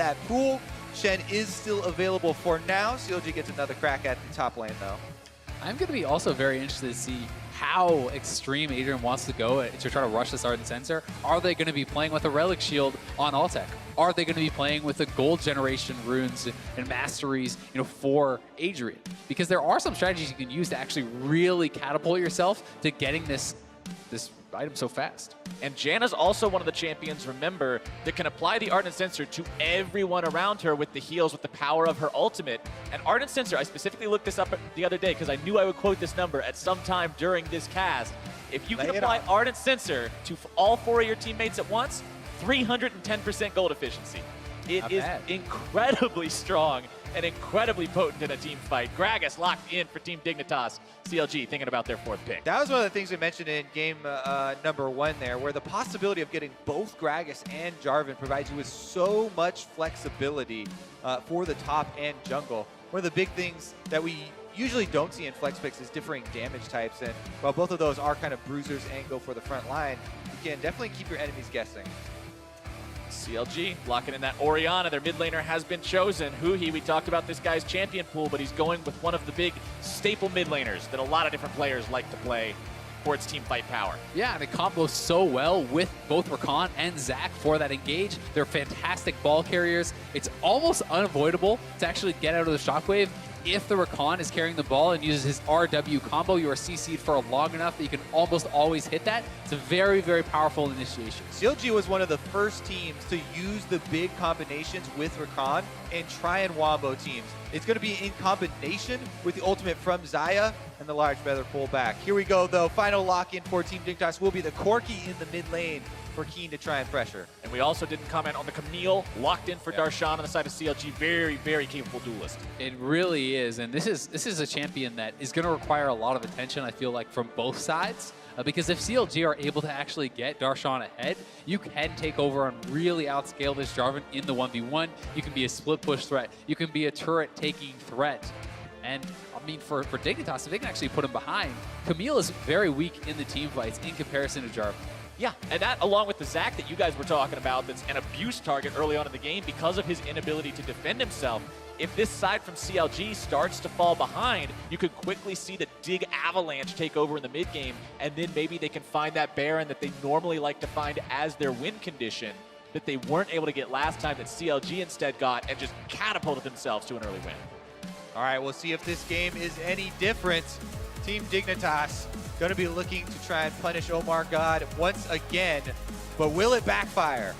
that pool. Shen is still available for now. CLG gets another crack at the top lane, though. I'm going to be also very interested to see how extreme Adrian wants to go to try to rush this Ardent Sensor. Are they going to be playing with a Relic Shield on Altec? Are they going to be playing with the gold generation runes and masteries, for Adrian? Because there are some strategies you can use to actually really catapult yourself to getting this item so fast. And Janna's also one of the champions, remember, that can apply the Ardent Sensor to everyone around her with the heals, with the power of her ultimate. And Ardent Sensor, I specifically looked this up the other day because I knew I would quote this number at some time during this cast. If you can apply Ardent Sensor to all 4 of your teammates at once, 310% gold efficiency. It is incredibly strong and incredibly potent in a team fight. Gragas locked in for Team Dignitas. CLG thinking about their 4th pick. That was one of the things we mentioned in game number 1 there, where the possibility of getting both Gragas and Jarvan provides you with so much flexibility for the top and jungle. One of the big things that we usually don't see in flex picks is differing damage types, and while both of those are kind of bruisers and go for the front line, you can definitely keep your enemies guessing. CLG locking in that Orianna. Their mid laner has been chosen. Huhi, we talked about this guy's champion pool, but he's going with one of the big staple mid laners that a lot of different players like to play for its team fight power. Yeah, and it combos so well with both Rakan and Zac for that engage. They're fantastic ball carriers. It's almost unavoidable to actually get out of the shockwave. If the Rakan is carrying the ball and uses his RW combo, you are CC'd for long enough that you can almost always hit that. It's a very, very powerful initiation. CLG was one of the first teams to use the big combinations with Rakan and try and wombo teams. It's going to be in combination with the ultimate from Xayah and the large feather pullback. Here we go, though. Final lock-in for Team Dignitas will be the Corki in the mid lane for Keen to try and pressure. And we also didn't comment on the Camille, locked in for Darshan on the side of CLG. Very, very capable duelist. It really is, and this is a champion that is going to require a lot of attention, I feel like, from both sides. Because if CLG are able to actually get Darshan ahead, you can take over and really outscale this Jarvan in the 1v1. You can be a split push threat. You can be a turret taking threat. And I mean, for Dignitas, if they can actually put him behind, Camille is very weak in the team fights in comparison to Jarvan. Yeah, and that along with the Zac that you guys were talking about, that's an abuse target early on in the game because of his inability to defend himself. If this side from CLG starts to fall behind, you could quickly see the Dig Avalanche take over in the mid game, and then maybe they can find that Baron that they normally like to find as their win condition that they weren't able to get last time, that CLG instead got, and just catapulted themselves to an early win. All right, we'll see if this game is any different. Team Dignitas going to be looking to try and punish Omar God once again, but will it backfire?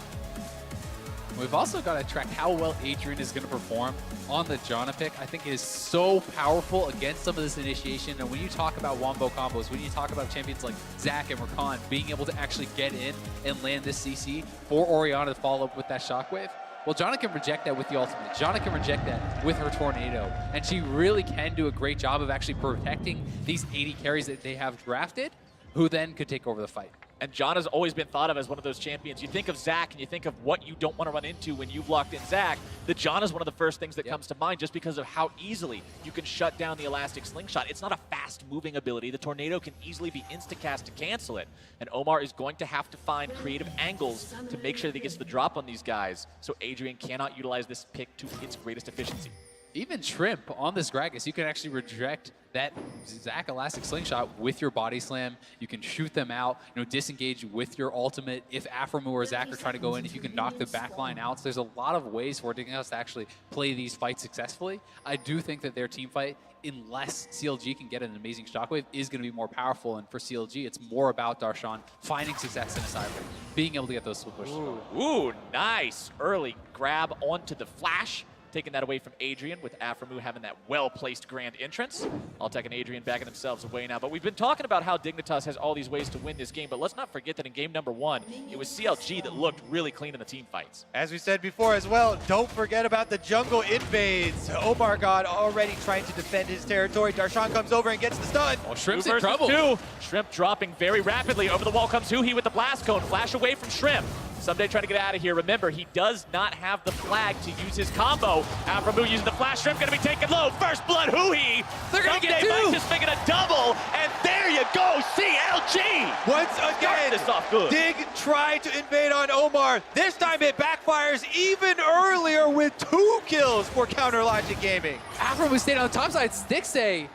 We've also got to track how well Adrian is going to perform on the Janna pick. I think it is so powerful against some of this initiation. And when you talk about wombo combos, when you talk about champions like Zac and Rakan being able to actually get in and land this CC for Orianna to follow up with that shockwave, well, Janna can reject that with the ultimate. Janna can reject that with her tornado. And she really can do a great job of actually protecting these 80 carries that they have drafted, who then could take over the fight. And Janna's always been thought of as one of those champions. You think of Zac and you think of what you don't want to run into when you've locked in Zac. The Janna's one of the first things that comes to mind just because of how easily you can shut down the elastic slingshot. It's not a fast moving ability. The tornado can easily be instacast to cancel it. And Omar is going to have to find creative angles to make sure that he gets the drop on these guys, so Adrian cannot utilize this pick to its greatest efficiency. Even Shrimp on this Gragas, you can actually reject that Zac elastic slingshot with your body slam. You can shoot them out, disengage with your ultimate. If Aphromoo or Zac are trying to go in, if you can knock the backline out. So there's a lot of ways for Dignitas to actually play these fights successfully. I do think that their team fight, unless CLG can get an amazing shockwave, is going to be more powerful. And for CLG, it's more about Darshan finding success in a side lane, being able to get those split pushes. Ooh, nice early grab onto the flash. Taking that away from Adrian, with Aphromoo having that well-placed grand entrance. Altec and Adrian backing themselves away now. But we've been talking about how Dignitas has all these ways to win this game, but let's not forget that in game number 1, it was CLG that looked really clean in the team fights. As we said before as well, don't forget about the jungle invades. Omar God already trying to defend his territory. Darshan comes over and gets the stun. Oh, Shrimp's in trouble. 2. Shrimp dropping very rapidly. Over the wall comes Huhi with the blast cone. Flash away from Shrimp. Someday trying to get out of here. Remember, he does not have the flag to use his combo. Aphromoo using the flash. Shrimp going to be taken low. First blood, Huhi. They're going to get 2. Might just making a double, and there you go, CLG. Once again, this off good. Dig tried to invade on Omar. This time it backfires even earlier with with 2 kills for Counter Logic Gaming. Afro stayed on the top side. Stixay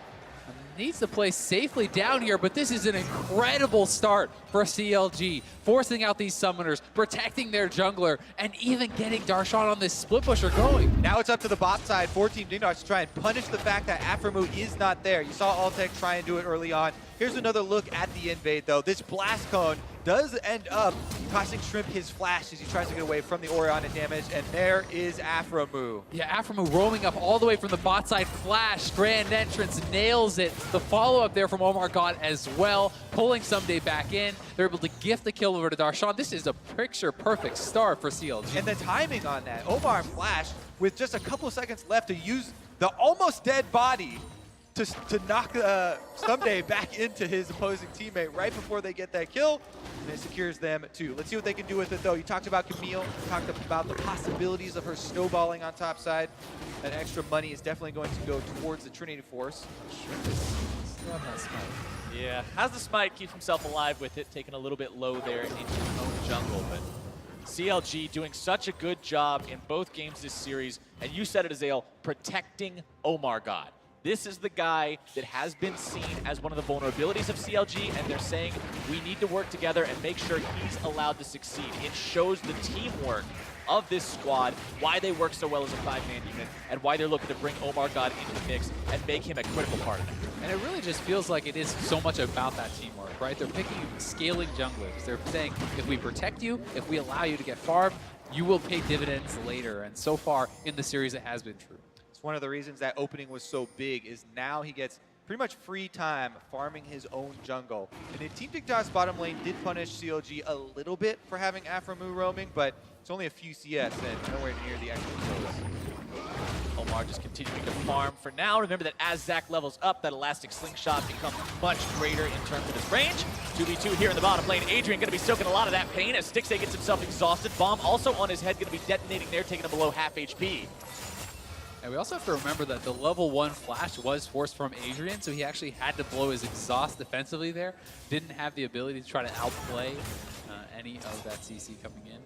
needs to play safely down here, but this is an incredible start for CLG, forcing out these summoners, protecting their jungler, and even getting Darshan on this split pusher going. Now it's up to the bot side for Team Dignitas to try and punish the fact that Aframu is not there. You saw Altec try and do it early on. Here's another look at the invade, though. This blast cone does end up costing Shrimp his flash as he tries to get away from the Orion damage, and there is Aframu. Yeah, Aframu roaming up all the way from the bot side. Flash, grand entrance, nails it. The follow-up there from Omar God as well, pulling Someday back in. They're able to gift the kill over to Darshan. This is a picture-perfect start for CLG. And the timing on that, Omar flash with just a couple of seconds left to use the almost dead body to knock Someday back into his opposing teammate right before they get that kill, and it secures them too. Let's see what they can do with it, though. You talked about Camille, you talked about the possibilities of her snowballing on top side. That extra money is definitely going to go towards the Trinity Force. Still have that smite. Yeah, has the smite, keeps himself alive with it, taking a little bit low there into his own jungle, but CLG doing such a good job in both games this series, and you said it, Azael, protecting Omar God. This is the guy that has been seen as one of the vulnerabilities of CLG, and they're saying we need to work together and make sure he's allowed to succeed. It shows the teamwork of this squad, why they work so well as a 5-man unit, and why they're looking to bring Omar God into the mix and make him a critical part of it. And it really just feels like it is so much about that teamwork, right? They're picking scaling junglers. They're saying, if we protect you, if we allow you to get farm, you will pay dividends later. And so far in the series, it has been true. It's one of the reasons that opening was so big is now he gets pretty much free time farming his own jungle. And the Team Dignitas bottom lane did punish CLG a little bit for having Aframu roaming, but it's only a few CS and nowhere near the extra kills. Omar just continuing to farm for now. Remember that as Zach levels up, that elastic slingshot becomes much greater in terms of his range. 2v2 here in the bottom lane. Adrian going to be soaking a lot of that pain as Stixay gets himself exhausted. Bomb also on his head, going to be detonating there, taking him below half HP. And we also have to remember that the level 1 flash was forced from Adrian, so he actually had to blow his exhaust defensively there. Didn't have the ability to try to outplay any of that CC coming in.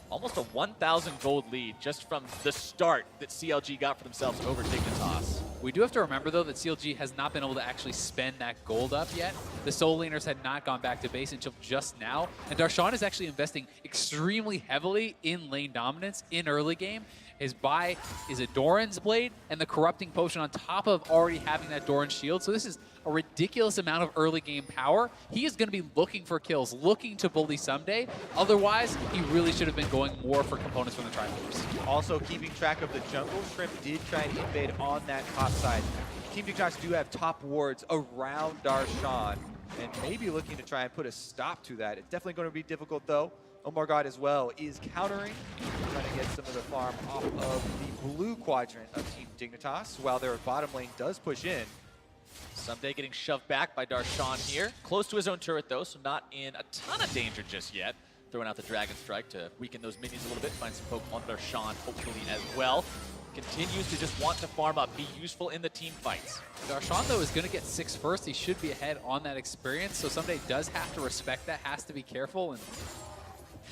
Almost a 1,000 gold lead just from the start that CLG got for themselves over Dignitas. We do have to remember, though, that CLG has not been able to actually spend that gold up yet. The soul laners had not gone back to base until just now. And Darshan is actually investing extremely heavily in lane dominance in early game. His buy is a Doran's Blade and the Corrupting Potion on top of already having that Doran Shield. So this is a ridiculous amount of early game power. He is going to be looking for kills, looking to bully Someday. Otherwise, he really should have been going more for components from the Triforce. Also keeping track of the jungle, Shrimp did try and invade on that top side. Team Dignitas do have top wards around Darshan and maybe looking to try and put a stop to that. It's definitely going to be difficult, though. Omar God as well is countering, trying to get some of the farm off of the blue quadrant of Team Dignitas, while their bottom lane does push in. Someday getting shoved back by Darshan here. Close to his own turret, though, so not in a ton of danger just yet. Throwing out the Dragon Strike to weaken those minions a little bit, find some poke on Darshan, hopefully, as well. Continues to just want to farm up, be useful in the team fights. Darshan, though, is going to get 6 first. He should be ahead on that experience, so Someday does have to respect that, has to be careful, and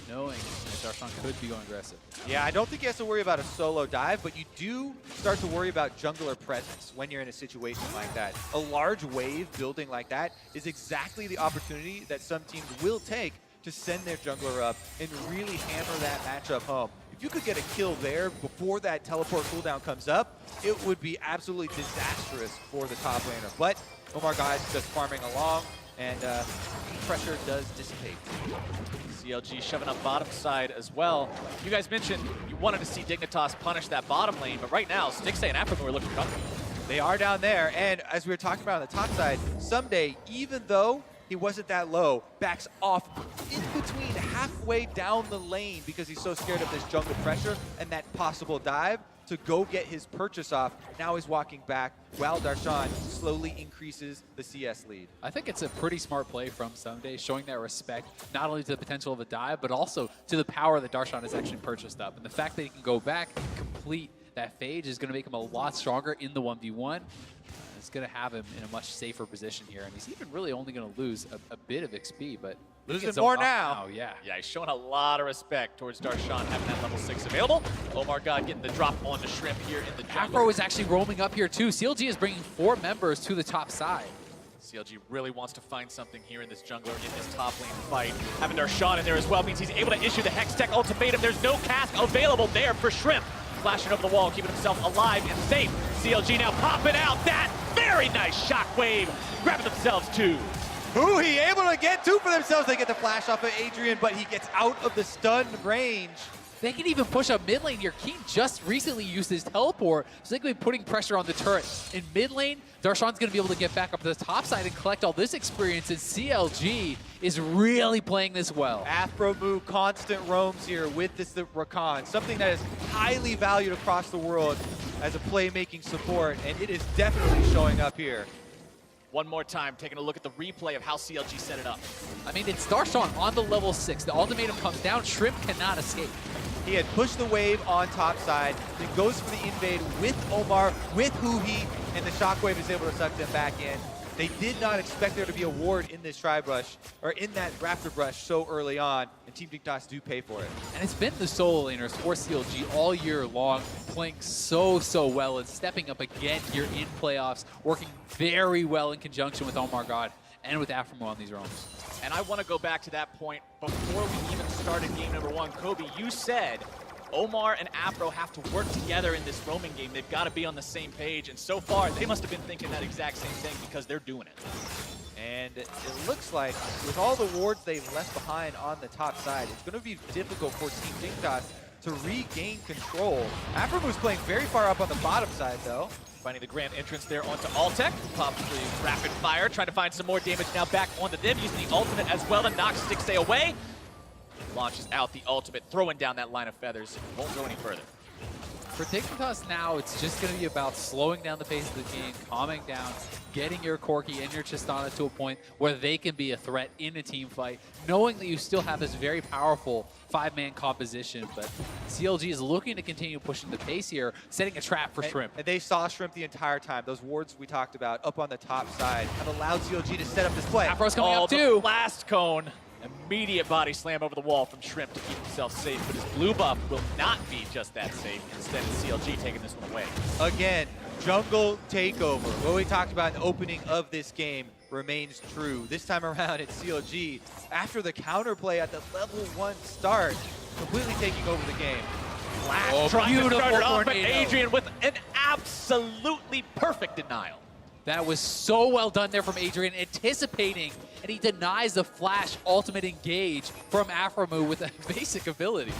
knowing that Darshan could be going aggressive. Yeah, I don't think he has to worry about a solo dive, but you do start to worry about jungler presence when you're in a situation like that. A large wave building like that is exactly the opportunity that some teams will take to send their jungler up and really hammer that matchup home. If you could get a kill there before that teleport cooldown comes up, it would be absolutely disastrous for the top laner. But Omar God just farming along, and pressure does dissipate. CLG shoving up bottom side as well. You guys mentioned you wanted to see Dignitas punish that bottom lane, but right now, Stixay and Africa are looking comfortable. They are down there, and as we were talking about on the top side, Someday, even though he wasn't that low, backs off in between halfway down the lane because he's so scared of this jungle pressure and that possible dive to go get his purchase off. Now he's walking back while Darshan slowly increases the CS lead. I think it's a pretty smart play from Someday, showing that respect not only to the potential of a dive, but also to the power that Darshan has actually purchased up. And the fact that he can go back and complete that phage is going to make him a lot stronger in the 1v1. It's going to have him in a much safer position here. And he's even really only going to lose a bit of XP, but Losing more now. Oh, yeah. Yeah, he's showing a lot of respect towards Darshan having that level 6 available. Omar God getting the drop on the Shrimp here in the jungle. Afro is actually roaming up here too. CLG is bringing 4 members to the top side. CLG really wants to find something here in this jungler in this top lane fight. Having Darshan in there as well means he's able to issue the Hex Tech ultimatum. There's no cast available there for Shrimp. Flashing over the wall, keeping himself alive and safe. CLG now popping out that very nice shockwave, grabbing themselves 2. Who he able to get 2 for themselves. They get the flash off of Adrian, but he gets out of the stun range. They can even push up mid lane here. Keen just recently used his teleport, so they could be putting pressure on the turret. In mid lane, Darshan's going to be able to get back up to the top side and collect all this experience, and CLG is really playing this well. Afromu constant roams here with this Rakan, something that is highly valued across the world as a playmaking support, and it is definitely showing up here. One more time, taking a look at the replay of how CLG set it up. I mean, it's Darshan on the level 6. The ultimatum comes down. Shrimp cannot escape. He had pushed the wave on top side, then goes for the invade with Omar, with Huhi, and the shockwave is able to suck them back in. They did not expect there to be a ward in this tri-brush, or in that raptor brush so early on, and Team Dignitas do pay for it. And it's been the solo laners for CLG all year long, playing so well and stepping up again here in playoffs, working very well in conjunction with Omar God and with Afromu on these roams. And I want to go back to that point before we even started game number 1. Kobe, you said Omar and Afro have to work together in this roaming game. They've got to be on the same page, and so far they must have been thinking that exact same thing because they're doing it. And it looks like with all the wards they've left behind on the top side, it's going to be difficult for Team Dignitas to regain control. Afromu's playing very far up on the bottom side though. Finding the grand entrance there onto Altec. Pops the rapid fire, trying to find some more damage now back onto them, using the ultimate as well to knock Stixay away. Launches out the ultimate, throwing down that line of feathers. Won't go any further. For Dignitas now, it's just going to be about slowing down the pace of the game, calming down, getting your Corki and your Tristana to a point where they can be a threat in a team fight, knowing that you still have this very powerful 5-man composition. But CLG is looking to continue pushing the pace here, setting a trap for Shrimp. And they saw Shrimp the entire time. Those wards we talked about up on the top side have allowed CLG to set up this play. Afro's coming up the too. blast cone. Immediate body slam over the wall from Shrimp to keep himself safe, but his blue buff will not be just that safe. Instead, it's CLG taking this one away. Again, jungle takeover. What we talked about in the opening of this game remains true. This time around, it's CLG, after the counterplay at the level 1 start, completely taking over the game. Flash trying to start it off, but Adrian with an absolutely perfect denial. That was so well done there from Adrian, anticipating, and he denies the flash ultimate engage from Afromu with a basic ability.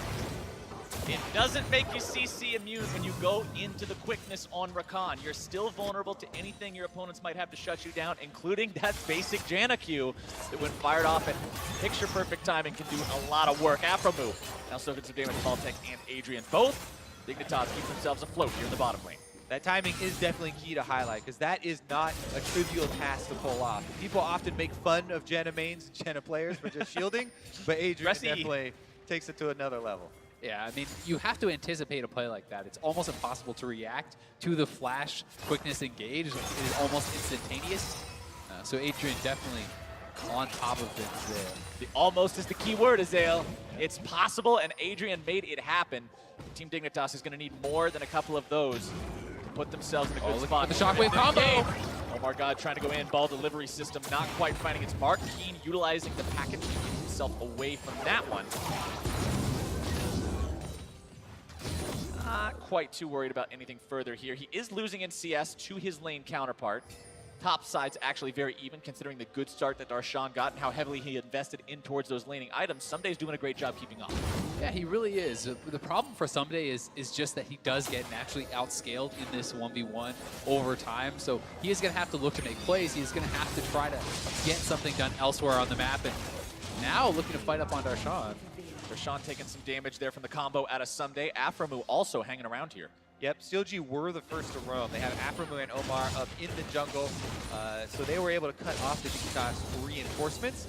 It doesn't make you CC immune when you go into the quickness on Rakan. You're still vulnerable to anything your opponents might have to shut you down, including that basic Janna Q that when fired off at picture-perfect timing can do a lot of work. Afromu now soaking some damage to Baltec and Adrian. Both Dignitas keep themselves afloat here in the bottom lane. That timing is definitely key to highlight, because that is not a trivial task to pull off. People often make fun of Janna mains and Janna players for just shielding, but Adrian definitely takes it to another level. Yeah, I mean, you have to anticipate a play like that. It's almost impossible to react to the flash quickness engage. It is almost instantaneous. So Adrian definitely on top of things there. The almost is the key word, Azael. It's possible, and Adrian made it happen. Team Dignitas is going to need more than a couple of those to put themselves in a good spot. The shockwave combo! Oh my God, trying to go in, ball delivery system not quite finding its mark. Keen utilizing the package to get himself away from that one. Not quite too worried about anything further here. He is losing in CS to his lane counterpart. Top side's actually very even, considering the good start that Darshan got and how heavily he invested in towards those laning items. Sumday's doing a great job keeping up. Yeah, he really is. The problem for Someday is just that he does get naturally outscaled in this 1v1 over time. So he is going to have to look to make plays. He's going to have to try to get something done elsewhere on the map. And now looking to fight up on Darshan. Darshan taking some damage there from the combo out of Someday. Afromu also hanging around here. Yep, CLG were the first to roam. They have Afromu and Omar up in the jungle, so they were able to cut off the Dignitas reinforcements.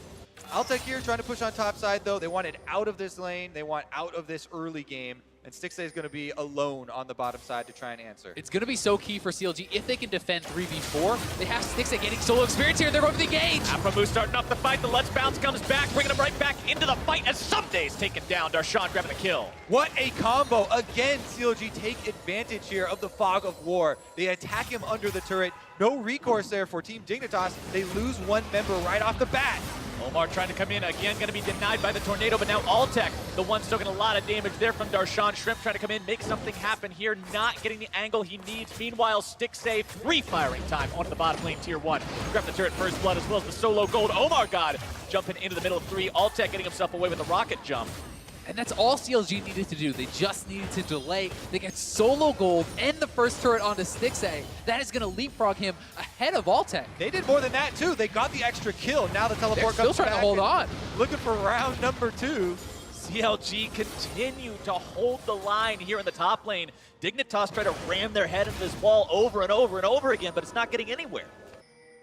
Altec here trying to push on top side, though. They wanted out of this lane. They want out of this early game. and Stixxay is going to be alone on the bottom side to try and answer. It's going to be so key for CLG if they can defend 3v4. They have Stixxay getting solo experience here. They're going for the engage. Afromu starting off the fight. The Let's Bounce comes back, bringing him right back into the fight as Someday's taken down. Darshan grabbing the kill. What a combo. Again, CLG take advantage here of the fog of war. They attack him under the turret. No recourse there for Team Dignitas. They lose one member right off the bat. Omar trying to come in, again going to be denied by the Tornado, but now Altec, the one soaking a lot of damage there from Darshan. Shrimp trying to come in, make something happen here, not getting the angle he needs. Meanwhile, Stixxay, free firing time onto the bottom lane, tier 1. Grab the turret first blood as well as the solo gold. Omar God jumping into the middle of 3. Altec getting himself away with the rocket jump. And that's all CLG needed to do. They just needed to delay. They get solo gold and the first turret onto Stixxay. That is going to leapfrog him ahead of Altec. They did more than that, too. They got the extra kill. Now the teleport They're comes still trying back to hold and on. Looking for round number 2. CLG continue to hold the line here in the top lane. Dignitas try to ram their head into this wall over and over and over again, but it's not getting anywhere.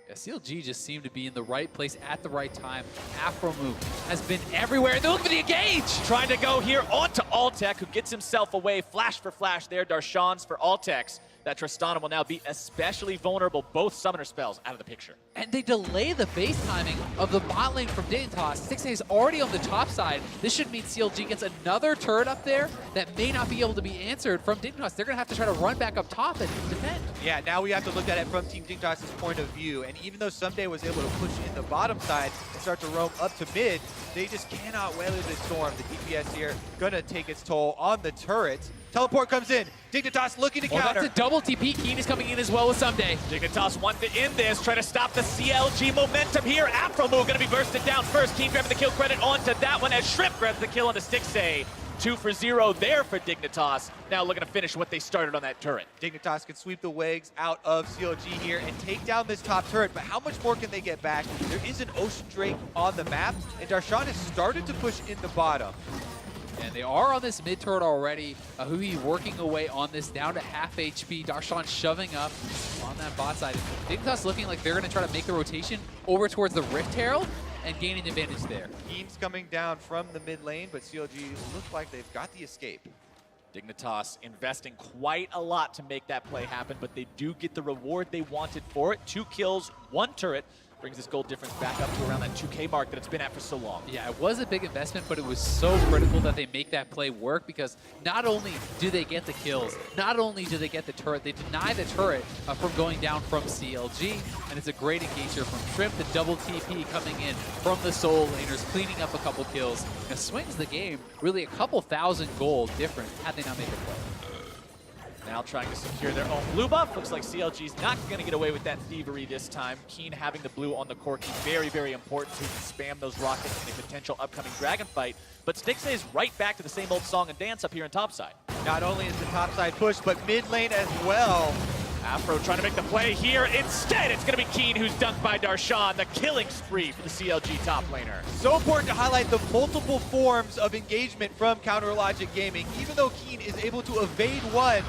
Yeah, CLG just seemed to be in the right place at the right time. Afromu has been everywhere. They're looking for the engage. Trying to go here onto Altec, who gets himself away. Flash for flash there. Darshan's for Altec's. That Tristana will now be especially vulnerable. Both summoner spells out of the picture. And they delay the base timing of the bot lane from Dignitas. Stixxay is already on the top side. This should mean CLG gets another turret up there that may not be able to be answered from Dignitas. They're going to have to try to run back up top and defend. Yeah, now we have to look at it from Team Dignitas' point of view. And even though Someday was able to push in the bottom side and start to roam up to mid, they just cannot weather the storm. The DPS here going to take its toll on the turret. Teleport comes in. Dignitas looking to counter. That's a double TP. Keen is coming in as well with Someday. Dignitas want to end this, try to stop the CLG momentum here. Afromu going to be bursted down first. Keen grabbing the kill credit onto that one as Shrimp grabs the kill onto Stixxay. 2 for 0 there for Dignitas. Now looking to finish what they started on that turret. Dignitas can sweep the waves out of CLG here and take down this top turret, but how much more can they get back? There is an Ocean Drake on the map, and Darshan has started to push in the bottom. And they are on this mid turret already. Ahui working away on this down to half HP. Darshan shoving up on that bot side. Dignitas looking like they're going to try to make the rotation over towards the Rift Herald and gain an advantage there. Teams coming down from the mid lane, but CLG look like they've got the escape. Dignitas investing quite a lot to make that play happen, but they do get the reward they wanted for it. 2 kills, 1 turret. Brings this gold difference back up to around that 2K mark that it's been at for so long. Yeah, it was a big investment, but it was so critical that they make that play work because not only do they get the kills, not only do they get the turret, they deny the turret from going down from CLG, and it's a great engagement from Shrimp. The double TP coming in from the solo laners, cleaning up a couple kills. It swings the game really a couple thousand gold different had they not made the play. Now trying to secure their own blue buff. Looks like CLG's not going to get away with that thievery this time. Keen having the blue on the Corki, very, very important so he can spam those rockets in a potential upcoming dragon fight. But Stixxay is right back to the same old song and dance up here in topside. Not only is the topside push, but mid lane as well. Afro trying to make the play here. Instead, it's going to be Keen who's dunked by Darshan. The killing spree for the CLG top laner. So important to highlight the multiple forms of engagement from Counter Logic Gaming. Even though Keen is able to evade one,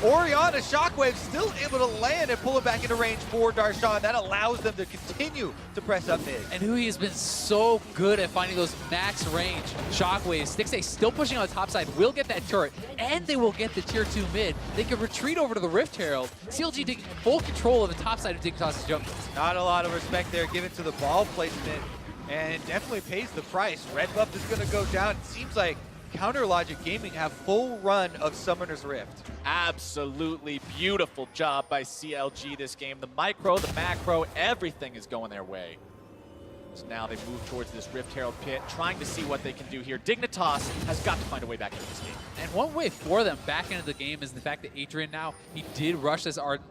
Orianna Shockwave still able to land and pull it back into range for Darshan. That allows them to continue to press up mid. And Hui has been so good at finding those max range shockwaves. Stixxay still pushing on the top side, will get that turret, and they will get the tier 2 mid. They can retreat over to the Rift Herald. CLG taking full control of the top side of Dignitas' jungle. Not a lot of respect there given to the ball placement, and it definitely pays the price. Red buff is going to go down. It seems like Counter Logic Gaming have full run of Summoner's Rift. Absolutely beautiful job by CLG this game. The micro, the macro, everything is going their way. So now they move towards this Rift Herald pit, trying to see what they can do here. Dignitas has got to find a way back into this game. And one way for them back into the game is the fact that Adrian now, he did rush this Ardent,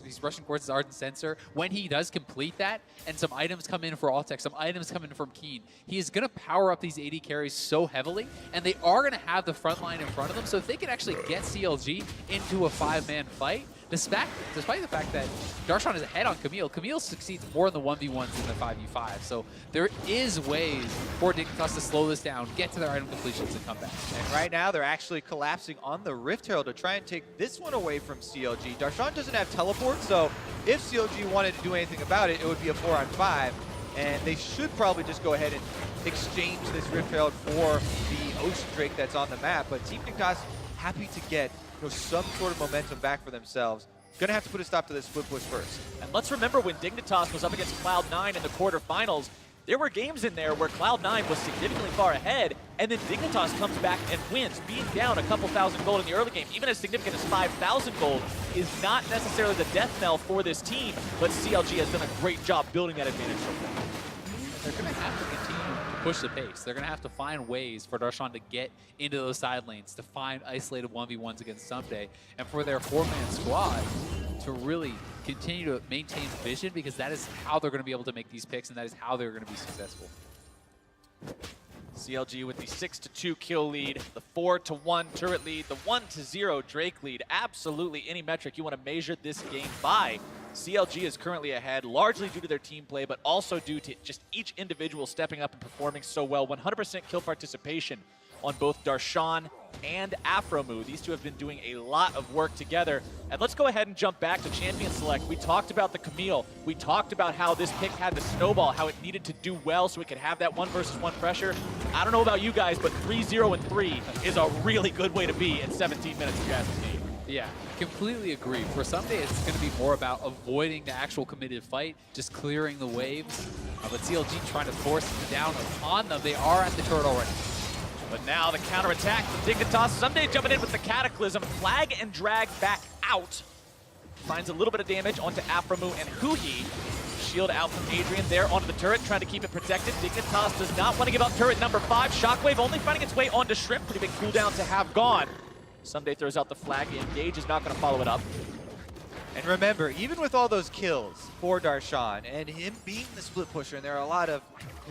he's rushing towards his Ardent Sensor. When he does complete that, and some items come in for Altec, some items come in from Keen, he is going to power up these AD carries so heavily, and they are going to have the front line in front of them. So if they can actually get CLG into a 5-man fight, despite the fact that Darshan is ahead on Camille, Camille succeeds more in the 1v1s than the 5v5. So there is ways for Dignitas to slow this down, get to their item completions, and come back. And right now, they're actually collapsing on the Rift Herald to try and take this one away from CLG. Darshan doesn't have teleport, so if CLG wanted to do anything about it, it would be a 4-on-5. And they should probably just go ahead and exchange this Rift Herald for the Ocean Drake that's on the map. But Team Dignitas happy to get some sort of momentum back for themselves. Gonna have to put a stop to this split push first. And let's remember when Dignitas was up against Cloud9 in the quarterfinals, there were games in there where Cloud9 was significantly far ahead, and then Dignitas comes back and wins. Being down a couple thousand gold in the early game, even as significant as 5,000 gold, is not necessarily the death knell for this team, but CLG has done a great job building that advantage so far. They're going to have to continue to push the pace. They're going to have to find ways for Darshan to get into those side lanes, to find isolated 1v1s against Someday, and for their 4-man squad to really continue to maintain vision, because that is how they're going to be able to make these picks, and that is how they're going to be successful. CLG with the 6-2 kill lead, the 4-1 turret lead, the 1-0 Drake lead. Absolutely any metric you want to measure this game by, CLG is currently ahead, largely due to their team play, but also due to just each individual stepping up and performing so well. 100% kill participation on both Darshan and Afromu. These two have been doing a lot of work together. And let's go ahead and jump back to Champion Select. We talked about the Camille. We talked about how this pick had the snowball, how it needed to do well so it could have that 1-versus-1 pressure. I don't know about you guys, but 3-0-3 is a really good way to be in 17 minutes of Jazz State. Yeah, completely agree. For Someday, it's going to be more about avoiding the actual committed fight, just clearing the waves. But CLG trying to force it down upon them. They are at the turret already. But now the counterattack from Dignitas. Someday jumping in with the Cataclysm. Flag and drag back out. Finds a little bit of damage onto Afromu and Huhi. Shield out from Adrian there onto the turret, trying to keep it protected. Dignitas does not want to give up turret number 5. Shockwave only finding its way onto Shrimp. Pretty big cooldown to have gone. Someday throws out the flag. Engage is not going to follow it up. And remember, even with all those kills for Darshan and him being the split pusher, and there are a lot of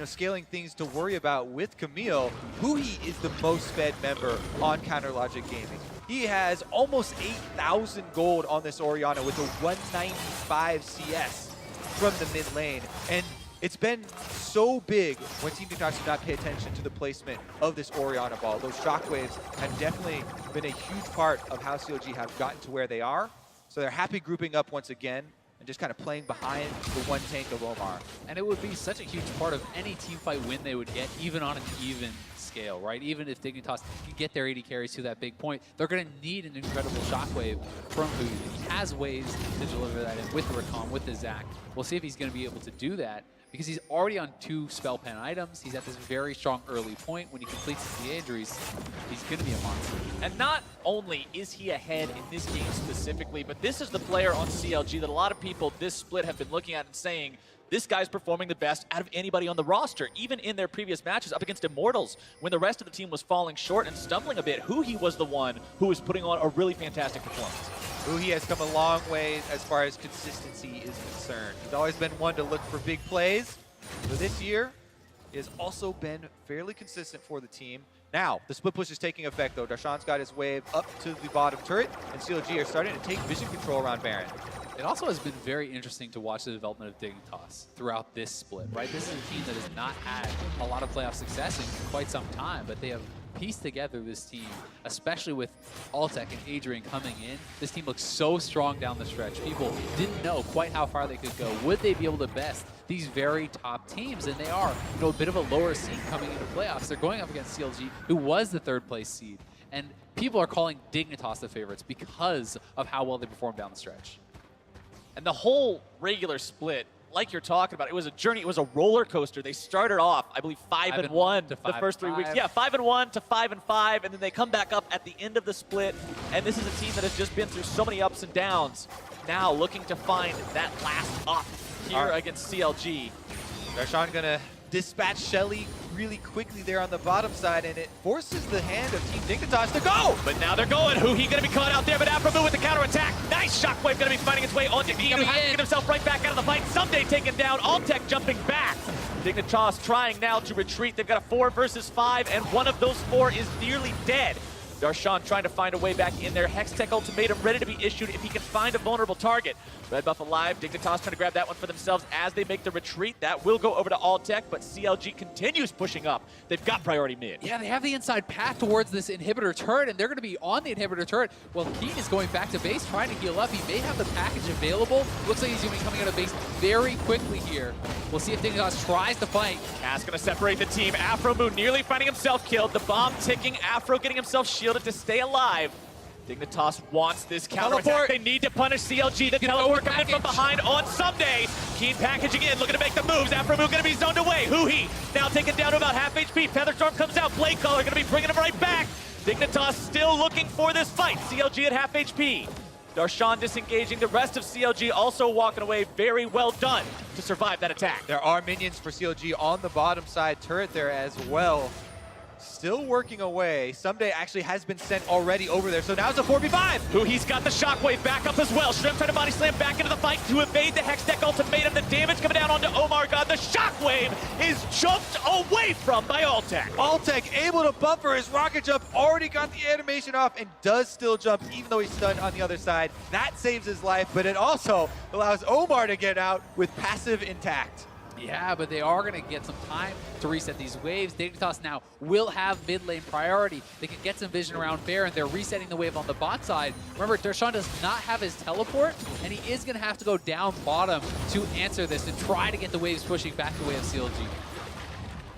scaling things to worry about with Camille, Huhi is the most fed member on Counter Logic Gaming. He has almost 8,000 gold on this Orianna with a 195 CS from the mid lane. And it's been so big when Team Dignitas did not pay attention to the placement of this Orianna ball. Those shockwaves have definitely been a huge part of how CLG have gotten to where they are. So they're happy grouping up once again and just kind of playing behind the one tank of Omar. And it would be such a huge part of any team fight win they would get, even on an even scale, right? Even if Dignitas can get their 80 carries to that big point, they're going to need an incredible shockwave from Huhi. He has ways to deliver that in with the Recon, with the Zac. We'll see if he's going to be able to do that, because he's already on 2 spell pen items. He's at this very strong early point. When he completes the injuries, he's going to be a monster. And not only is he ahead in this game specifically, but this is the player on CLG that a lot of people this split have been looking at and saying, this guy's performing the best out of anybody on the roster. Even in their previous matches up against Immortals, when the rest of the team was falling short and stumbling a bit, Huhi was the one who was putting on a really fantastic performance. Huhi has come a long way as far as consistency is concerned. He's always been one to look for big plays. So this year, he has also been fairly consistent for the team. Now, the split push is taking effect, though. Darshan's got his wave up to the bottom turret, and CLG are starting to take vision control around Baron. It also has been very interesting to watch the development of Dignitas throughout this split, right? This is a team that has not had a lot of playoff success in quite some time, but they have pieced together this team, especially with Altec and Adrian coming in. This team looks so strong down the stretch. People didn't know quite how far they could go. Would they be able to best these very top teams? And they are, a bit of a lower seed coming into playoffs. They're going up against CLG, who was the 3rd place seed. And people are calling Dignitas the favorites because of how well they performed down the stretch. And the whole regular split, like you're talking about, it was a journey. It was a roller coaster. They started off, I believe, 5-1 the first 3 weeks. Yeah, 5-1 to 5-5, and then they come back up at the end of the split. And this is a team that has just been through so many ups and downs. Now looking to find that last up here against CLG. Darshan gonna dispatch Shelly really quickly there on the bottom side, and it forces the hand of Team Dignitas to go! But now they're going. Huhi gonna be caught out there, but Afromu with the counterattack. Nice shockwave gonna be finding its way onto Eden, has to get himself right back out of the fight. Someday taken down. Altec jumping back. Dignitas trying now to retreat. They've got a 4 versus 5, and one of those 4 is nearly dead. Darshan trying to find a way back in there. Hextech ultimatum ready to be issued if he can find a vulnerable target. Red buff alive. Dignitas trying to grab that one for themselves as they make the retreat. That will go over to Altec, but CLG continues pushing up. They've got priority mid. Yeah, they have the inside path towards this inhibitor turret, and they're going to be on the inhibitor turret. Well, Keen is going back to base, trying to heal up. He may have the package available. Looks like he's going to be coming out of base very quickly here. We'll see if Dignitas tries to fight. Cass going to separate the team. Afromu nearly finding himself killed. The bomb ticking. Afro getting himself shielded. shielded to stay alive. Dignitas wants this counter Teleport. attack. They need to punish CLG. The teleport coming in from behind on Someday. Keen packaging in, looking to make the moves. Afromoo going to be zoned away. Huhi now taken down to about half HP. Featherstorm comes out. Blade Caller going to be bringing him right back. Dignitas still looking for this fight. CLG at half HP. Darshan disengaging. The rest of CLG also walking away. Very well done to survive that attack. There are minions for CLG on the bottom side turret there as well. Still working away. Someday actually has been sent already over there, so now it's a 4v5. Huhi's got the shockwave back up as well. Shrimp trying to body slam back into the fight to evade the Hextech ultimatum. The damage coming down onto Omar God. The shockwave is jumped away from by Altec. Altec able to buffer his rocket jump, already got the animation off and does still jump even though he's stunned on the other side. That saves his life, but it also allows Omar to get out with passive intact. Yeah, but they are going to get some time to reset these waves. Dignitas now will have mid lane priority. They can get some vision around Baron. They're resetting the wave on the bot side. Remember, Darshan does not have his teleport, and he is going to have to go down bottom to answer this and try to get the waves pushing back the way of CLG.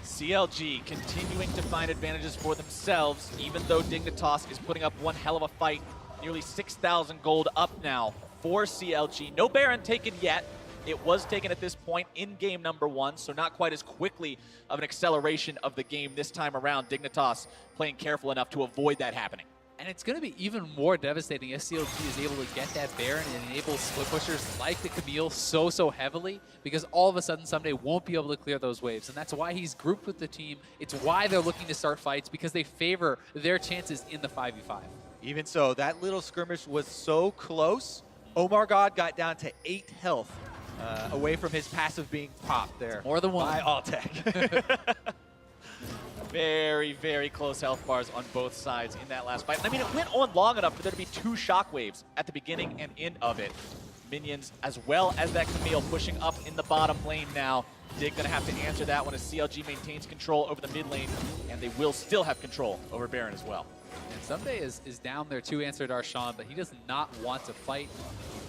CLG continuing to find advantages for themselves, even though Dignitas is putting up one hell of a fight. Nearly 6,000 gold up now for CLG. No Baron taken yet. It was taken at this point in game number 1, so not quite as quickly of an acceleration of the game this time around. Dignitas playing careful enough to avoid that happening. And it's going to be even more devastating if CLG is able to get that Baron and enable split pushers like the Camille so heavily, because all of a sudden Someday won't be able to clear those waves. And that's why he's grouped with the team. It's why they're looking to start fights, because they favor their chances in the 5v5. Even so, that little skirmish was so close. Omar God got down to 8 health. Away from his passive being popped there. More than one. By Altec. Very, very close health bars on both sides in that last fight. I mean, it went on long enough for there to be 2 shockwaves at the beginning and end of it. Minions, as well as that Camille, pushing up in the bottom lane now. Dig gonna have to answer that one as CLG maintains control over the mid lane, and they will still have control over Baron as well. And Someday is down there to answer Darshan, but he does not want to fight.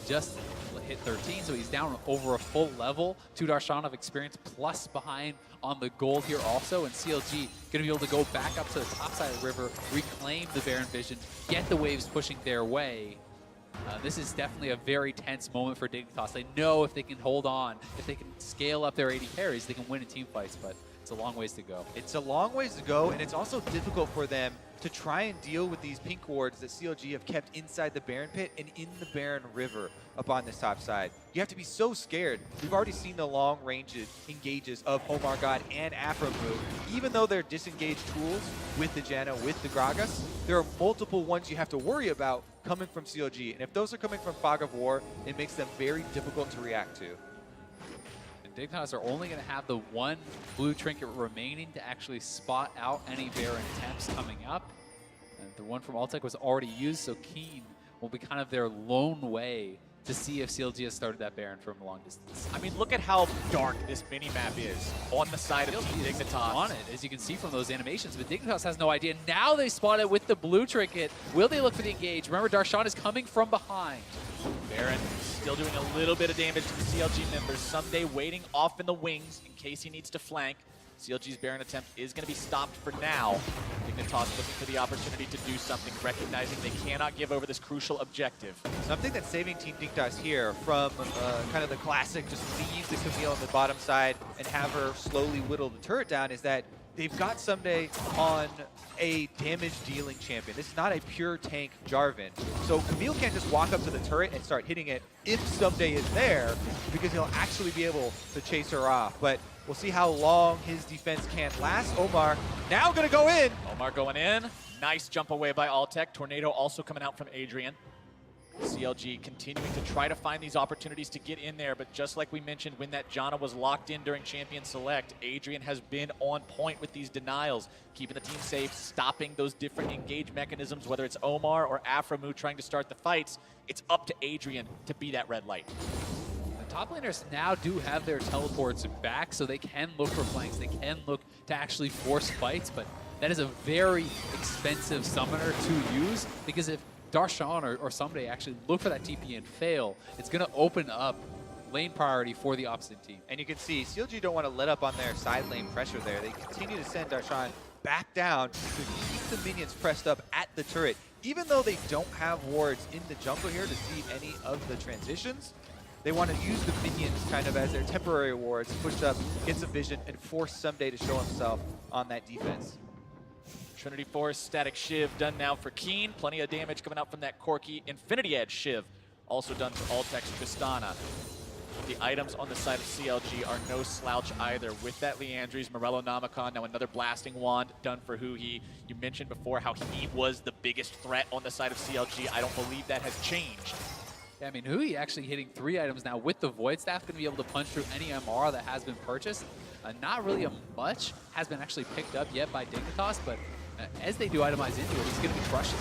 He just hit 13, so he's down over a full level. 2 Darshan of experience plus behind on the gold here also, and CLG gonna be able to go back up to the top side of the river, reclaim the Baron vision, get the waves pushing their way. This is definitely a very tense moment for Dignitas. They know if they can hold on, if they can scale up their AD carries, they can win in team fights, but it's a long ways to go. It's a long ways to go, and it's also difficult for them to try and deal with these pink wards that CLG have kept inside the Baron pit and in the Baron River up on this top side. You have to be so scared. We've already seen the long range engages of Omar God and Afromoo. Even though they're disengaged tools with the Janna, with the Gragas, there are multiple ones you have to worry about coming from CLG. And if those are coming from Fog of War, it makes them very difficult to react to. Dignitas are only going to have the 1 blue trinket remaining to actually spot out any Baron attempts coming up. And the one from Altec was already used, so Keen will be kind of their lone way to see if CLG has started that Baron from a long distance. I mean, look at how dark this mini-map is on the side of Team Dignitas. On it, as you can see from those animations, but Dignitas has no idea. Now they spot it with the blue trinket. Will they look for the engage? Remember, Darshan is coming from behind. Baron still doing a little bit of damage to the CLG members. Someday waiting off in the wings in case he needs to flank. CLG's Baron attempt is going to be stopped for now. Dignitas looking for the opportunity to do something, recognizing they cannot give over this crucial objective. Something that's saving Team Dignitas here from kind of the classic just leave the Camille on the bottom side and have her slowly whittle the turret down is that they've got Someday on a damage-dealing champion. This is not a pure tank Jarvan. So Camille can't just walk up to the turret and start hitting it if Someday is there, because he'll actually be able to chase her off. But we'll see how long his defense can last. Omar now going to go in. Omar going in. Nice jump away by Altec. Tornado also coming out from Adrian. CLG continuing to try to find these opportunities to get in there, but just like we mentioned when that Janna was locked in during Champion Select, Adrian has been on point with these denials, keeping the team safe, stopping those different engage mechanisms, whether it's Omar or Afromoo trying to start the fights. It's up to Adrian to be that red light. The top laners now do have their teleports back, so they can look for flanks. They can look to actually force fights, but that is a very expensive summoner to use, because if Darshan or Someday actually look for that TP and fail, it's going to open up lane priority for the opposite team. And you can see CLG don't want to let up on their side lane pressure there. They continue to send Darshan back down to keep the minions pressed up at the turret. Even though they don't have wards in the jungle here to see any of the transitions, they want to use the minions kind of as their temporary wards, push up, get some vision, and force Someday to show himself on that defense. Trinity Force, Static Shiv done now for Keen. Plenty of damage coming out from that Corki. Infinity Edge Shiv also done for Altex Tristana. The items on the side of CLG are no slouch either. With that Leandries, Morello Namicon, now another Blasting Wand done for Huhi. You mentioned before how he was the biggest threat on the side of CLG. I don't believe that has changed. Yeah, I mean, Huhi actually hitting 3 items now with the Void Staff, going to be able to punch through any MR that has been purchased. Not really much has been actually picked up yet by Dignitas, but as they do itemize into it, he's going to be crushing.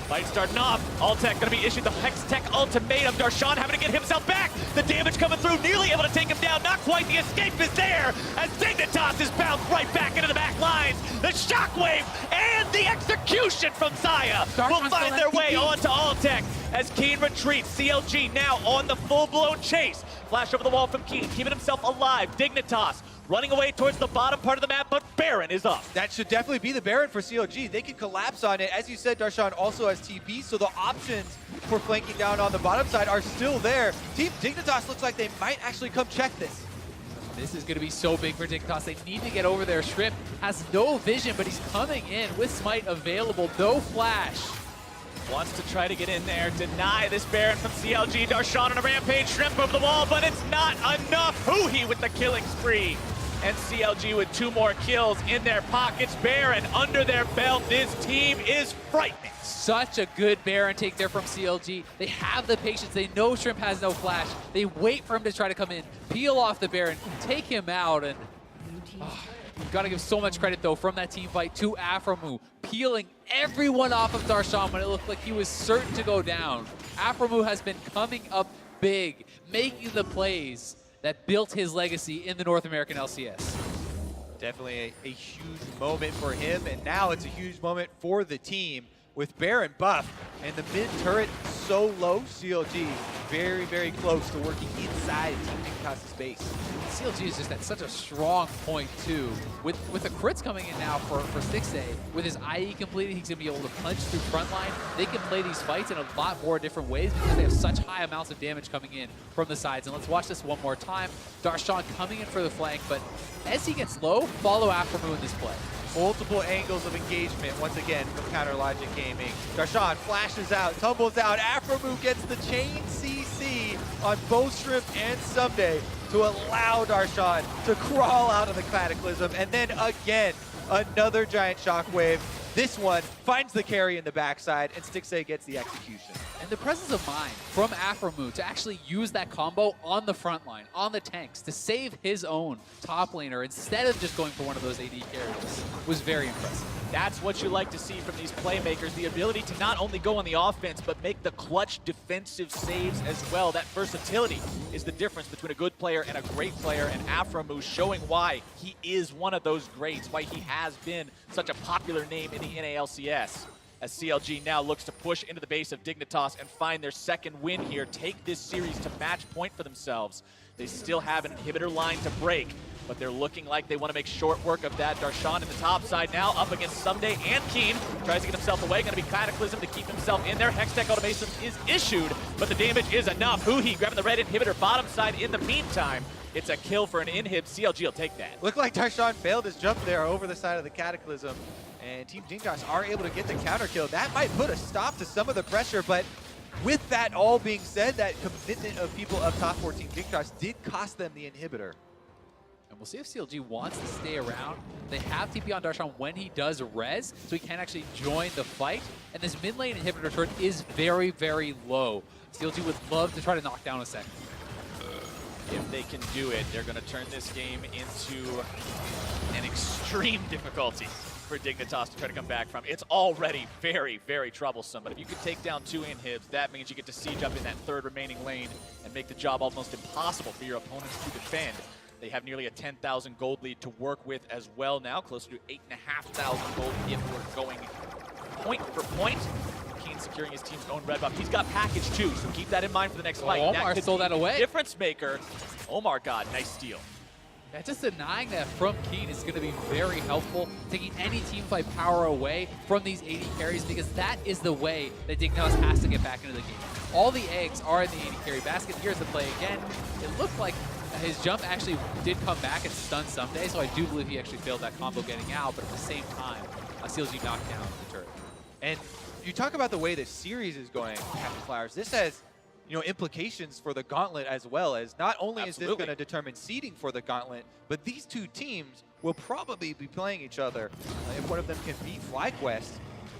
Fight starting off. Altec going to be issued the Hex Tech ultimatum. Darshan having to get himself back. The damage coming through, nearly able to take him down. Not quite. The escape is there as Dignitas is bounced right back into the back lines. The shockwave and the execution from Zaya will find their way onto Altec as Keen retreats. CLG now on the full-blown chase. Flash over the wall from Keen, keeping himself alive. Dignitas running away towards the bottom part of the map, but Baron is up. That should definitely be the Baron for CLG. They can collapse on it. As you said, Darshan also has TP, so the options for flanking down on the bottom side are still there. Team Dignitas looks like they might actually come check this. This is going to be so big for Dignitas. They need to get over there. Shrimp has no vision, but he's coming in with Smite available. No flash. Wants to try to get in there, deny this Baron from CLG. Darshan on a rampage, Shrimp over the wall, but it's not enough. Huhi with the killing spree. And CLG with 2 more kills in their pockets. Baron under their belt. This team is frightening. Such a good Baron take there from CLG. They have the patience. They know Shrimp has no flash. They wait for him to try to come in, peel off the Baron, take him out, and you've got to give so much credit, though, from that team fight to Aframu, peeling everyone off of Darshan when it looked like he was certain to go down. Aframu has been coming up big, making the plays that built his legacy in the North American LCS. Definitely a huge moment for him, and now it's a huge moment for the team with Baron buff and the mid turret so low. CLG very, very close to working inside Team Dignitas' base. CLG is just at such a strong point, too. With the crits coming in now for Stixxay, with his IE completed, he's going to be able to punch through frontline. They can play these fights in a lot more different ways because they have such high amounts of damage coming in from the sides. And let's watch this one more time. Darshan coming in for the flank, but as he gets low, follow Aframu in this play. Multiple angles of engagement, once again, from Counter Logic Gaming. Darshan flashes out, tumbles out. Aframu gets the chain CC on both Shrimp and Someday to allow Darshan to crawl out of the Cataclysm. And then again, another giant shockwave. This one finds the carry in the backside, and Stixxay gets the execution. And the presence of mind from Aframu to actually use that combo on the front line, on the tanks, to save his own top laner instead of just going for one of those AD carries was very impressive. That's what you like to see from these playmakers, the ability to not only go on the offense, but make the clutch defensive saves as well. That versatility is the difference between a good player and a great player, and Aframu showing why he is one of those greats, why he has been such a popular name in the NALCS. As CLG now looks to push into the base of Dignitas and find their second win here, take this series to match point for themselves. They still have an inhibitor line to break, but they're looking like they want to make short work of that. Darshan in the top side now, up against Someday and Keen. Tries to get himself away, going to be Cataclysm to keep himself in there. Hextech automation is issued, but the damage is enough. Huhi grabbing the red inhibitor bottom side in the meantime. It's a kill for an inhib. CLG will take that. Looked like Darshan failed his jump there over the side of the Cataclysm, and Team Dignitas are able to get the counter kill. That might put a stop to some of the pressure, but with that all being said, that commitment of people up top for Team Dignitas did cost them the inhibitor. And we'll see if CLG wants to stay around. They have TP on Darshan when he does res, so he can actually join the fight. And this mid lane inhibitor turret is very, very low. CLG would love to try to knock down a second. If they can do it, they're going to turn this game into an extreme difficulty for Dignitas to try to come back from. It's already very, very troublesome, but if you could take down 2 inhibs, that means you get to siege up in that third remaining lane and make the job almost impossible for your opponents to defend. They have nearly a 10,000 gold lead to work with as well now, closer to 8,500 gold if we're going point for point. Keen securing his team's own red buff. He's got package too, so keep that in mind for the next fight. Omar stole that away. Difference maker. Omar got nice steal. Yeah, just denying that from Keen is going to be very helpful, taking any team fight power away from these AD carries, because that is the way that Dignitas has to get back into the game. All the eggs are in the AD carry basket. Here's the play again. It looked like his jump actually did come back and stun Someday, so I do believe he actually failed that combo getting out, but at the same time, CLG knocked down the turret. And you talk about the way the series is going, Captain Flowers. This has, implications for the Gauntlet as well, as not only is this going to determine seeding for the Gauntlet, but these two teams will probably be playing each other if one of them can beat FlyQuest.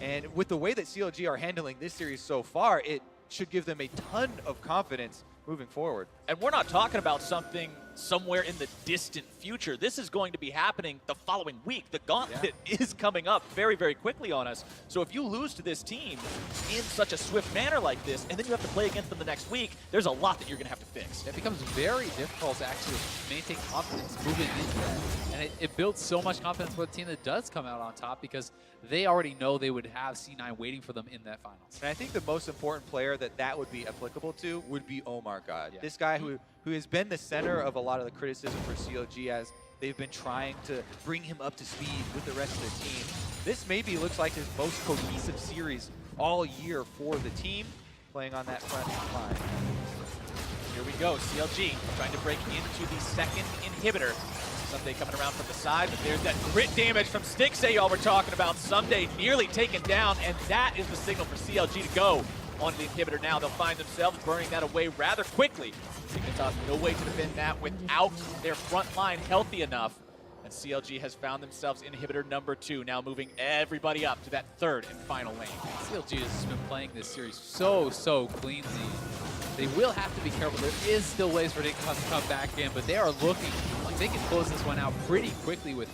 And with the way that CLG are handling this series so far, it should give them a ton of confidence moving forward. And we're not talking about something somewhere in the distant future. This is going to be happening the following week. The Gauntlet is coming up very, very quickly on us. So if you lose to this team in such a swift manner like this, and then you have to play against them the next week, there's a lot that you're going to have to fix. It becomes very difficult to actually maintain confidence moving into that. And it builds so much confidence for the team that does come out on top, because they already know they would have C9 waiting for them in that finals. And I think the most important player that would be applicable to would be Omar God. Yeah. This guy who has been the center of a lot of the criticism for CLG as they've been trying to bring him up to speed with the rest of the team. This maybe looks like his most cohesive series all year for the team, playing on that front line. Here we go, CLG trying to break into the second inhibitor. Someday coming around from the side, but there's that crit damage from Stixay y'all were talking about. Someday nearly taken down, and that is the signal for CLG to go onto the inhibitor now. They'll find themselves burning that away rather quickly. Dignitas no way to defend that without their front line healthy enough. And CLG has found themselves inhibitor number 2, now moving everybody up to that third and final lane. CLG has been playing this series so cleanly. They will have to be careful. There is still ways for Dignitas to come back in, but they are looking like they can close this one out pretty quickly with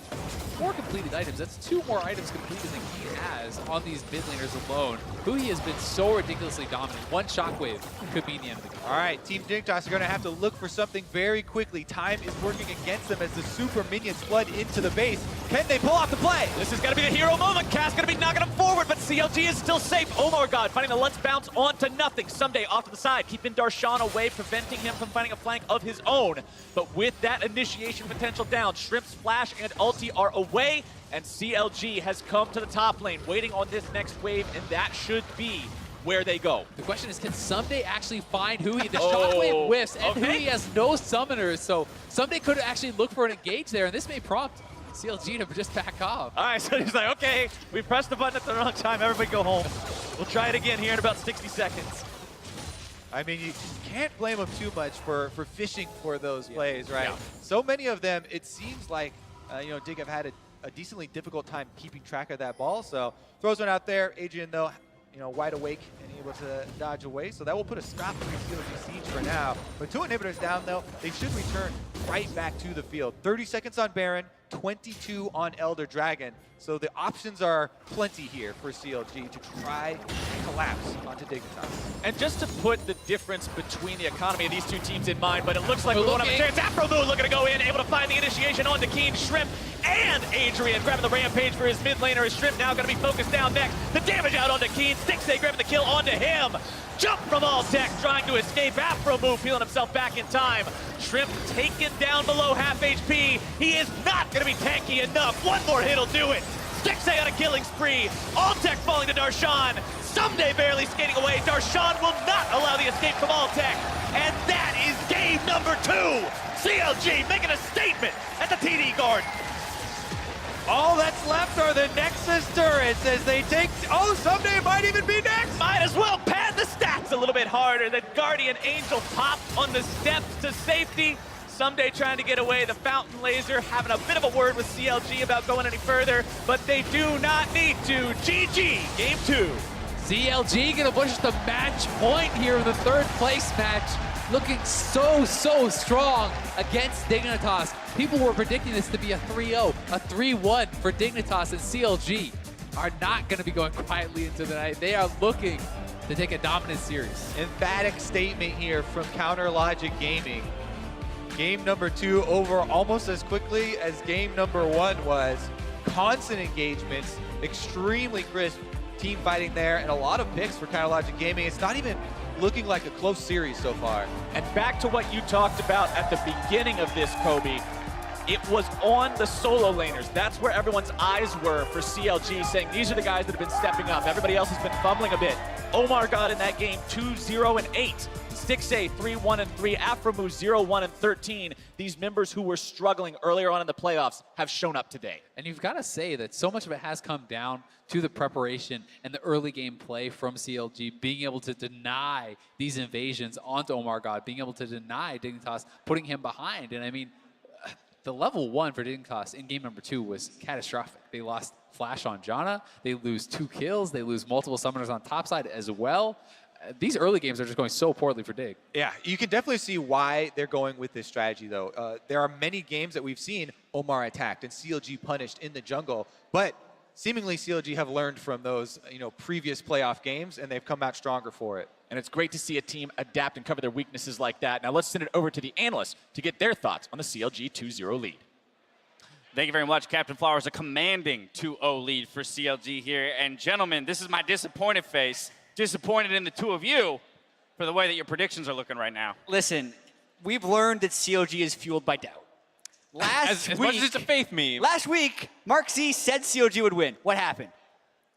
4 completed items. That's 2 more items completed than he has on these mid laners alone. He has been so ridiculously dominant. One shockwave could be the end of the game. All right, Team Dignitas are going to have to look for something very quickly. Time is working against them as the super minions flood into the base. Can they pull off the play? This is going to be the hero moment. Cass going to be knocking him forward, but CLG is still safe. Omar God finding the Let's Bounce onto nothing. Someday off to the side, keeping Darshan away, preventing him from finding a flank of his own. But with that initiation potential down, Shrimp's flash and ulti are away, and CLG has come to the top lane, waiting on this next wave, and that should be where they go. The question is, can Someday actually find Hui? The shockwave whiffs, and Hui has no summoners, so Someday could actually look for an engage there, and this may prompt CLG to just back off. All right, so he's like, okay, we pressed the button at the wrong time, everybody go home. We'll try it again here in about 60 seconds. I mean, you can't blame them too much for fishing for those plays, right? Yeah. So many of them, it seems like, Dig have had a decently difficult time keeping track of that ball. So throws one out there. Adrian, though, wide awake and able to dodge away. So that will put a stop to the CLG siege for now. But 2 inhibitors down, though, they should return right back to the field. 30 seconds on Baron, 22 on Elder Dragon. So the options are plenty here for CLG to try and collapse onto Dignitas. And just to put the difference between the economy of these two teams in mind, but it looks like we won't have a chance. Afro Moon looking to go in, able to find the initiation onto Keen, Shrimp, and Adrian grabbing the rampage for his mid laner. His Shrimp now going to be focused down next. The damage out onto Keen. Stixay grabbing the kill onto him. Jump from Alltech, trying to escape. Afro Moon peeling himself back in time. Shrimp taken down below half HP. He is not going to be tanky enough. One more hit will do it. Stixay on a killing spree. Alltech falling to Darshan. Someday barely skating away. Darshan will not allow the escape from Alltech. And that is game number 2. CLG making a statement at the TD Garden. All that's left are the Nexus turrets as they take... Oh, Someday might even be next! Might as well pad the stats a little bit harder. The Guardian Angel popped on the steps to safety. Someday trying to get away. The Fountain Laser having a bit of a word with CLG about going any further, but they do not need to. GG, game 2. CLG gonna push the match point here in the 3rd place match. Looking so strong against Dignitas. People were predicting this to be a 3-0, a 3-1 for Dignitas, and CLG are not going to be going quietly into the night. They are looking to take a dominant series. Emphatic statement here from Counter Logic Gaming. Game number 2 over almost as quickly as game number 1 was. Constant engagements, extremely crisp team fighting there, and a lot of picks for Counter Logic Gaming. It's not even looking like a close series so far. And back to what you talked about at the beginning of this, Kobe. it was on the solo laners. That's where everyone's eyes were for CLG, saying these are the guys that have been stepping up. Everybody else has been fumbling a bit. Omar got in that game 2-0-8. 6A 3-1-3, Aframu 0-1-13. These members who were struggling earlier on in the playoffs have shown up today. And you've got to say that so much of it has come down to the preparation and the early game play from CLG, being able to deny these invasions onto Omar God, being able to deny Dignitas, putting him behind. And I mean, the level 1 for Dignitas in game number 2 was catastrophic. They lost Flash on Janna, they lose 2 kills, they lose multiple summoners on topside as well. These early games are just going so poorly for Dig. Yeah, you can definitely see why they're going with this strategy, though. There are many games that we've seen Omar attacked and CLG punished in the jungle, but seemingly CLG have learned from those previous playoff games, and they've come out stronger for it. And it's great to see a team adapt and cover their weaknesses like that. Now let's send it over to the analysts to get their thoughts on the CLG 2-0 lead. Thank you very much, Captain Flowers. A commanding 2-0 lead for CLG here. And gentlemen, this is my disappointed face. Disappointed in the two of you for the way that your predictions are looking right now. Listen, we've learned that CLG is fueled by doubt. As much as it's a faith meme. Last week, Mark Z said CLG would win. What happened?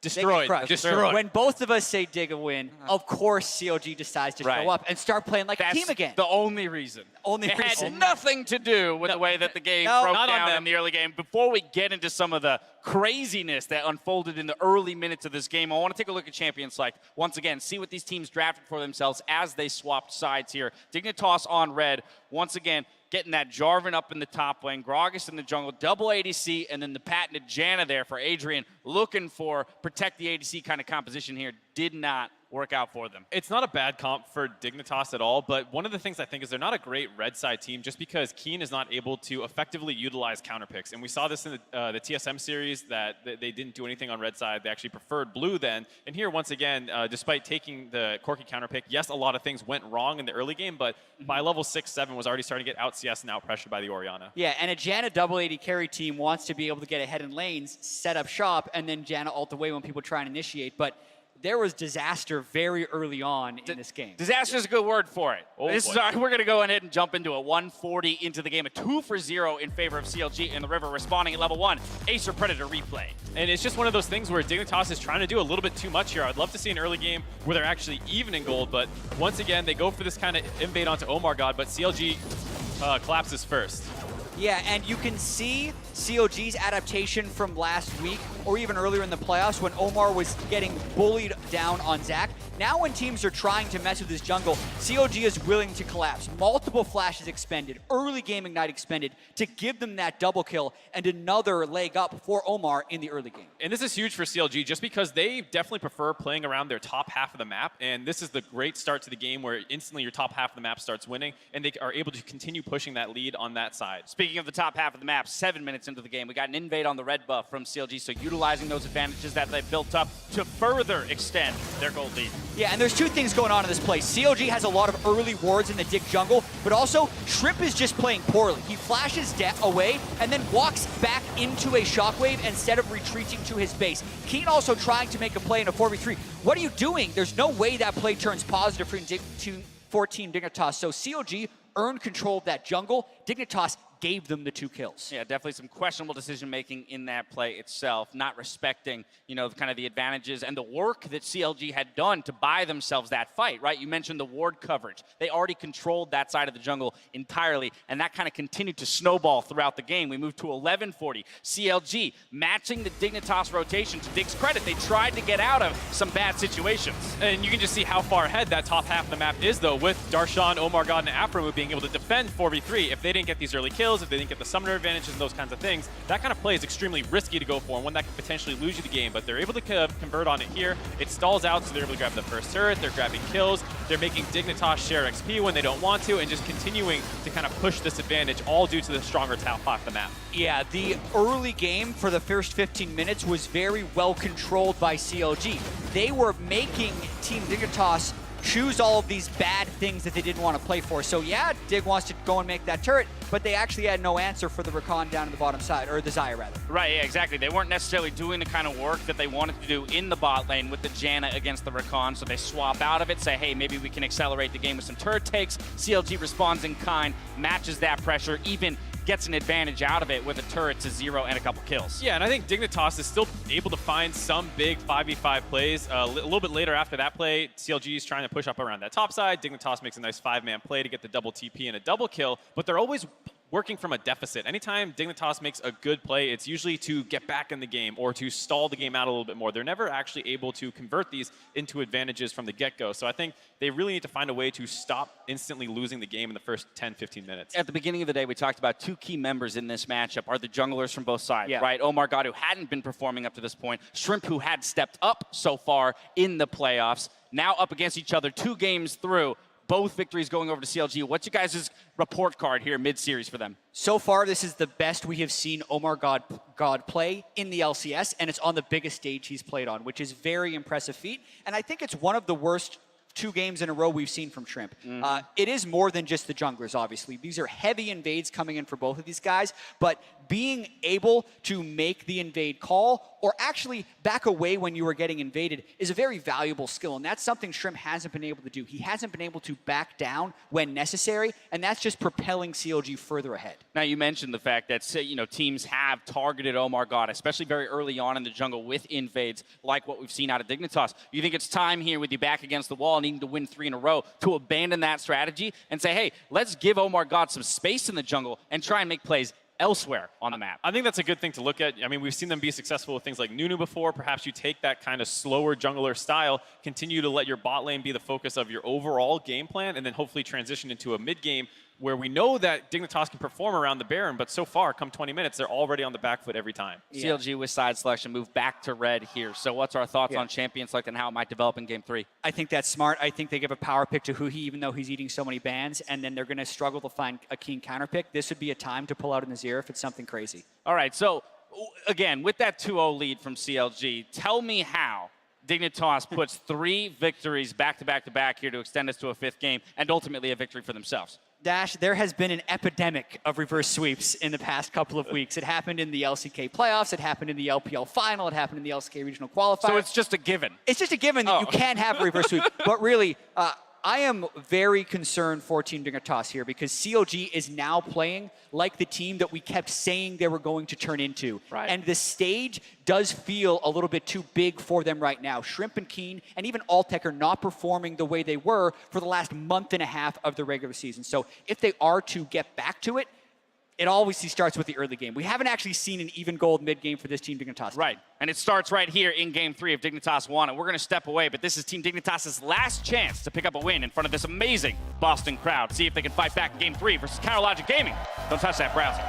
Destroyed. When both of us say Dig a win, of course CLG decides to show up and start playing like a team again. The only reason. It had nothing to do with the way that the game broke down in the early game. Before we get into some of the craziness that unfolded in the early minutes of this game, I want to take a look at Champion Select. Once again, see what these teams drafted for themselves as they swapped sides here. Dignitas on red, once again, getting that Jarvan up in the top lane, Gragas in the jungle, double ADC, and then the patented Janna there for Adrian, looking for protect the ADC kind of composition here. Did not work out for them. It's not a bad comp for Dignitas at all, but one of the things I think is they're not a great red side team just because Keen is not able to effectively utilize counter picks. And we saw this in the TSM series that they didn't do anything on red side. They actually preferred blue then. And here, once again, despite taking the Corki counter pick, yes, a lot of things went wrong in the early game, but by level 6-7 was already starting to get out CS and out pressured by the Orianna. Yeah, and a Janna double AD carry team wants to be able to get ahead in lanes, set up shop, and then Janna ult away when people try and initiate. But there was disaster very early on in this game. Disaster is a good word for it. We're going to go ahead and jump into it. 140 into the game. A 2-for-0 in favor of CLG in the river, responding at level 1. Acer Predator replay. And it's just one of those things where Dignitas is trying to do a little bit too much here. I'd love to see an early game where they're actually even in gold, but once again, they go for this kind of invade onto Omar God, but CLG collapses first. Yeah, and you can see CLG's adaptation from last week or even earlier in the playoffs when Omar was getting bullied down on Zac. Now when teams are trying to mess with his jungle, CLG is willing to collapse. Multiple flashes expended, early game ignite expended to give them that double kill and another leg up for Omar in the early game. And this is huge for CLG just because they definitely prefer playing around their top half of the map. And this is the great start to the game where instantly your top half of the map starts winning and they are able to continue pushing that lead on that side. Speaking of the top half of the map, 7 minutes into the game, we got an invade on the red buff from CLG, so utilizing those advantages that they've built up to further extend their gold lead. Yeah, and there's two things going on in this play. CLG has a lot of early wards in the Dig jungle, but also Shrimp is just playing poorly. He flashes away and then walks back into a shockwave instead of retreating to his base. Keen also trying to make a play in a 4v3. What are you doing? There's no way that play turns positive for Team Dignitas, so CLG earned control of that jungle. Dignitas gave them the 2 kills. Yeah, definitely some questionable decision-making in that play itself, not respecting, kind of the advantages and the work that CLG had done to buy themselves that fight, right? You mentioned the ward coverage. They already controlled that side of the jungle entirely, and that kind of continued to snowball throughout the game. We moved to 1140. CLG matching the Dignitas rotation. To Dig's credit, they tried to get out of some bad situations. And you can just see how far ahead that top half of the map is, though, with Darshan, Omar God, and Aframu being able to defend 4v3. If they didn't get these early kills, if they didn't get the summoner advantages and those kinds of things, that kind of play is extremely risky to go for, and one that could potentially lose you the game. But they're able to convert on it here. It stalls out, so they're able to grab the first turret. They're grabbing kills. They're making Dignitas share XP when they don't want to, and just continuing to kind of push this advantage, all due to the stronger top half of the map. Yeah, the early game for the first 15 minutes was very well controlled by CLG. They were making Team Dignitas choose all of these bad things that they didn't want to play for. So yeah, Dig wants to go and make that turret, but they actually had no answer for the Rakan down in the bottom side, or the Xayah rather. Right, yeah, exactly. They weren't necessarily doing the kind of work that they wanted to do in the bot lane with the Janna against the Rakan, so they swap out of it, say, hey, maybe we can accelerate the game with some turret takes. CLG responds in kind, matches that pressure, even gets an advantage out of it with a turret to 0 and a couple kills. Yeah, and I think Dignitas is still able to find some big 5v5 plays. A little bit later after that play, CLG is trying to push up around that top side. Dignitas makes a nice 5-man play to get the double TP and a double kill, but they're always working from a deficit. Anytime Dignitas makes a good play, it's usually to get back in the game or to stall the game out a little bit more. They're never actually able to convert these into advantages from the get-go. So I think they really need to find a way to stop instantly losing the game in the first 10, 15 minutes. At the beginning of the day, we talked about two key members in this matchup are the junglers from both sides, right? Omar God, who hadn't been performing up to this point, Shrimp, who had stepped up so far in the playoffs, now up against each other 2 games through. Both victories going over to CLG. What's your guys' report card here mid-series for them? So far, this is the best we have seen Omar God play in the LCS, and it's on the biggest stage he's played on, which is very impressive feat. And I think it's one of the worst 2 games in a row we've seen from Shrimp. It is more than just the junglers, obviously. These are heavy invades coming in for both of these guys, but being able to make the invade call or actually back away when you are getting invaded is a very valuable skill, and that's something Shrimp hasn't been able to do. He hasn't been able to back down when necessary, and that's just propelling CLG further ahead. Now, you mentioned the fact that teams have targeted Omar God, especially very early on in the jungle with invades like what we've seen out of Dignitas. You think it's time here with you back against the wall, needing to win 3 in a row, to abandon that strategy and say, hey, let's give Omar God some space in the jungle and try and make plays elsewhere on the map? I think that's a good thing to look at. I mean, we've seen them be successful with things like Nunu before. Perhaps you take that kind of slower jungler style, continue to let your bot lane be the focus of your overall game plan, and then hopefully transition into a mid game where we know that Dignitas can perform around the Baron, but so far, come 20 minutes, they're already on the back foot every time. CLG with side selection move back to red here. So what's our thoughts on champion select and how it might develop in game 3? I think that's smart. I think they give a power pick to Huhi, even though he's eating so many bans, and then they're going to struggle to find a keen counter pick. This would be a time to pull out an Azir if it's something crazy. All right, so again, with that 2-0 lead from CLG, tell me how Dignitas puts 3 victories back-to-back-to-back here to extend us to a 5th game and ultimately a victory for themselves. Dash, there has been an epidemic of reverse sweeps in the past couple of weeks. It happened in the LCK playoffs, it happened in the LPL final, it happened in the LCK regional qualifier. So it's just a given? It's just a given that you can have a reverse sweep. But really, I am very concerned for Team Dignitas here because CLG is now playing like the team that we kept saying they were going to turn into. Right. And the stage does feel a little bit too big for them right now. Shrimp and Keen and even Altec are not performing the way they were for the last month and a half of the regular season. So if they are to get back to it, it obviously starts with the early game. We haven't actually seen an even gold mid game for this Team Dignitas. Right, and it starts right here in game 3 if Dignitas won it. We're going to step away, but this is Team Dignitas' last chance to pick up a win in front of this amazing Boston crowd. See if they can fight back in game 3 versus Carologic Gaming. Don't touch that browser.